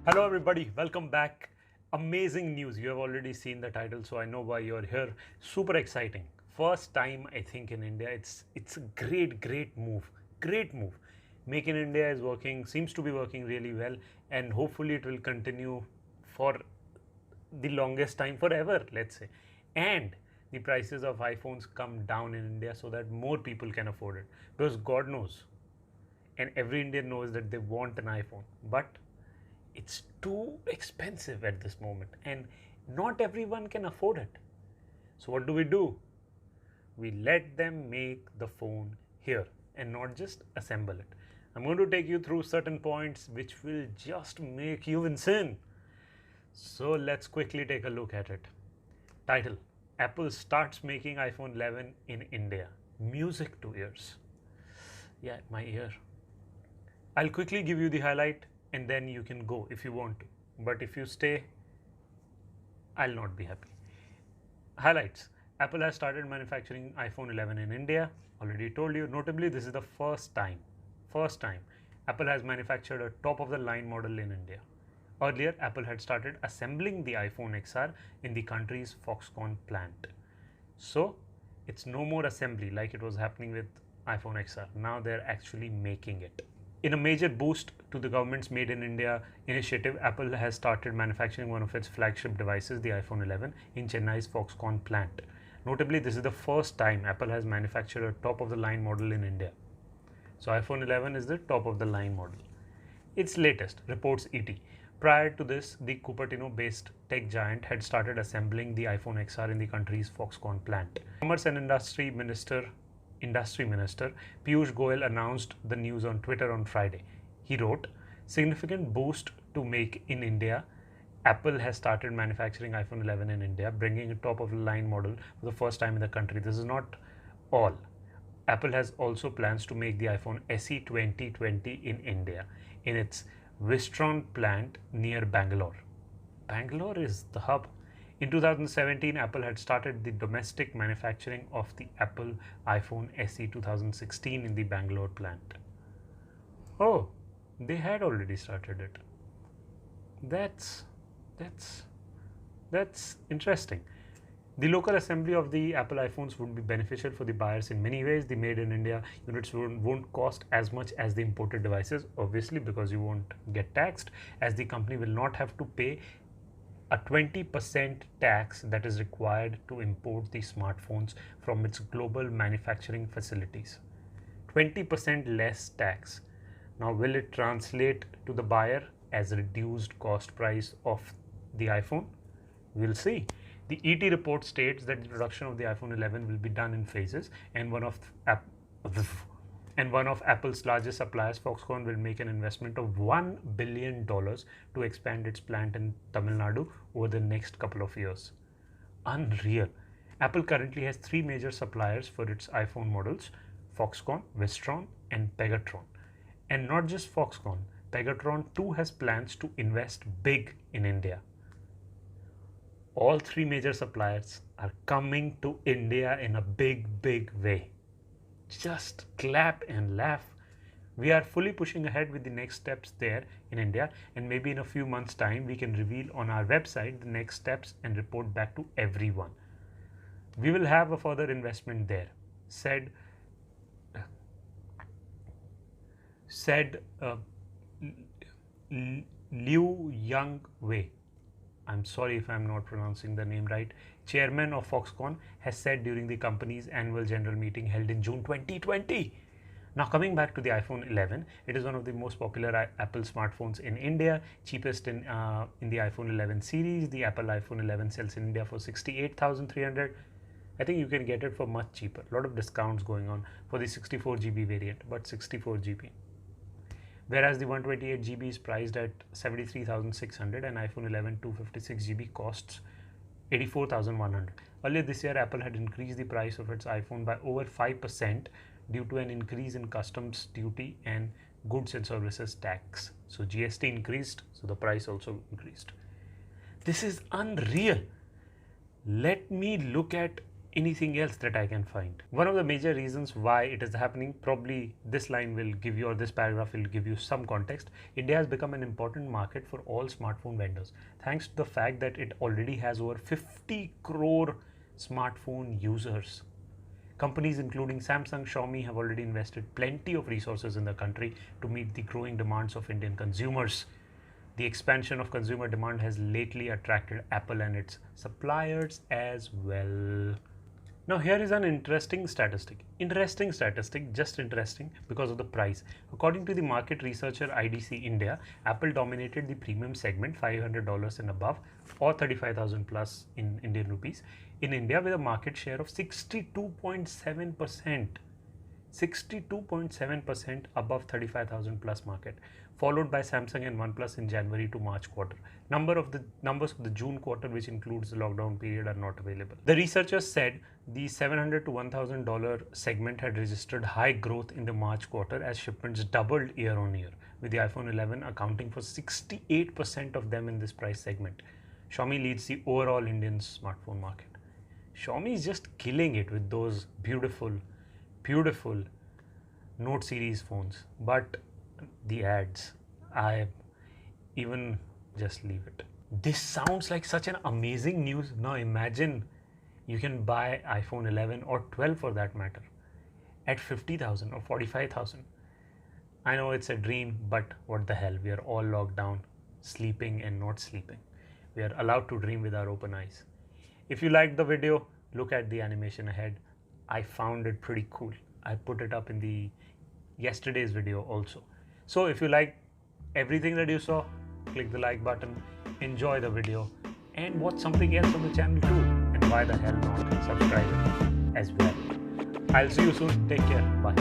Hello everybody, welcome back. Amazing news. You have already seen the title, so I know why you're here. Super exciting. First time I think in India. It's a great move. Great move. Make in India is working, seems to be working really well, and hopefully it will continue for the longest time, forever, let's say. And the prices of iPhones come down in India so that more people can afford it. Because God knows, and every Indian knows that they want an iPhone, but it's too expensive at this moment and not everyone can afford it. So what do? We let them make the phone here and not just assemble it. I'm going to take you through certain points which will just make you insane. So let's quickly take a look at it. Title: Apple starts making iPhone 11 in India. Music to ears. Yeah, my ear. I'll quickly give you the highlight and then you can go if you want to. But if you stay, I'll not be happy. Highlights: Apple has started manufacturing iPhone 11 in India. Already told you. Notably, this is the first time Apple has manufactured a top of the line model in India. Earlier, Apple had started assembling the iPhone XR in the country's Foxconn plant. So, it's no more assembly like it was happening with iPhone XR. Now they're actually making it. In a major boost to the government's Made in India initiative, Apple has started manufacturing one of its flagship devices, the iPhone 11, in Chennai's Foxconn plant. Notably, this is the first time Apple has manufactured a top-of-the-line model in India. So iPhone 11 is the top-of-the-line model. Its latest, reports ET. Prior to this, the Cupertino-based tech giant had started assembling the iPhone XR in the country's Foxconn plant. Commerce and Industry Minister Piyush Goyal announced the news on Twitter on Friday. He wrote, "Significant boost to make in India. Apple has started manufacturing iPhone 11 in India, bringing a top-of-the-line model for the first time in the country. This is not all. Apple has also plans to make the iPhone SE 2020 in India, in its Wistron plant near Bangalore." Bangalore is the hub. In 2017, Apple had started the domestic manufacturing of the Apple iPhone SE 2016 in the Bangalore plant. Oh, they had already started it. That's interesting. The local assembly of the Apple iPhones would be beneficial for the buyers in many ways. The made in India units won't cost as much as the imported devices, obviously, because you won't get taxed, as the company will not have to pay a 20% tax that is required to import the smartphones from its global manufacturing facilities. 20% less tax. Now, will it translate to the buyer as a reduced cost price of the iPhone? We'll see. The ET report states that the production of the iPhone 11 will be done in phases, and one of Apple's largest suppliers, Foxconn, will make an investment of $1 billion to expand its plant in Tamil Nadu over the next couple of years. Unreal. Apple currently has three major suppliers for its iPhone models: Foxconn, Wistron, and Pegatron. And not just Foxconn, Pegatron too has plans to invest big in India. All three major suppliers are coming to India in a big way. Just clap and laugh. We are fully pushing ahead with the next steps there in India, and maybe in a few months' time we can reveal on our website the next steps and report back to everyone. We will have a further investment there, said Liu Yang Wei. I'm sorry if I'm not pronouncing the name right. Chairman of Foxconn has said during the company's annual general meeting held in June 2020. Now, coming back to the iPhone 11, it is one of the most popular Apple smartphones in India, cheapest in the iPhone 11 series. The Apple iPhone 11 sells in India for 68,300. I think you can get it for much cheaper. A lot of discounts going on for the 64GB variant, but 64GB. Whereas the 128GB is priced at 73,600 and iPhone 11 256GB costs 84,100. Earlier this year, Apple had increased the price of its iPhone by over 5% due to an increase in customs duty and goods and services tax. So GST increased, so the price also increased. This is unreal. Let me look at anything else that I can find. One of the major reasons why it is happening, probably this line will give you, or this paragraph will give you some context. India has become an important market for all smartphone vendors, thanks to the fact that it already has over 50 crore smartphone users. Companies including Samsung, Xiaomi have already invested plenty of resources in the country to meet the growing demands of Indian consumers. The expansion of consumer demand has lately attracted Apple and its suppliers as well. Now here is an interesting statistic. Just interesting because of the price. According to the market researcher IDC India, Apple dominated the premium segment, $500 and above, or 35,000 plus in Indian rupees, in India with a market share of 62.7%. 62.7% above 35,000 plus market, followed by Samsung and OnePlus in January to March quarter. Numbers of the June quarter, which includes the lockdown period, are not available. The researchers said the $700 to $1,000 segment had registered high growth in the March quarter as shipments doubled year on year, with the iPhone 11 accounting for 68% of them in this price segment. Xiaomi leads the overall Indian smartphone market. Xiaomi is just killing it with those beautiful Note series phones, but the ads, I even just leave it. This sounds like such an amazing news. Now imagine you can buy iPhone 11 or 12 for that matter at 50,000 or 45,000. I know it's a dream, but what the hell, we are all locked down, sleeping and not sleeping. We are allowed to dream with our open eyes. If you liked the video, look at the animation ahead. I found it pretty cool. I put it up in the yesterday's video also. So if you like everything that you saw, click the like button, enjoy the video, and watch something else on the channel too. And why the hell not subscribe as well. I'll see you soon. Take care. Bye.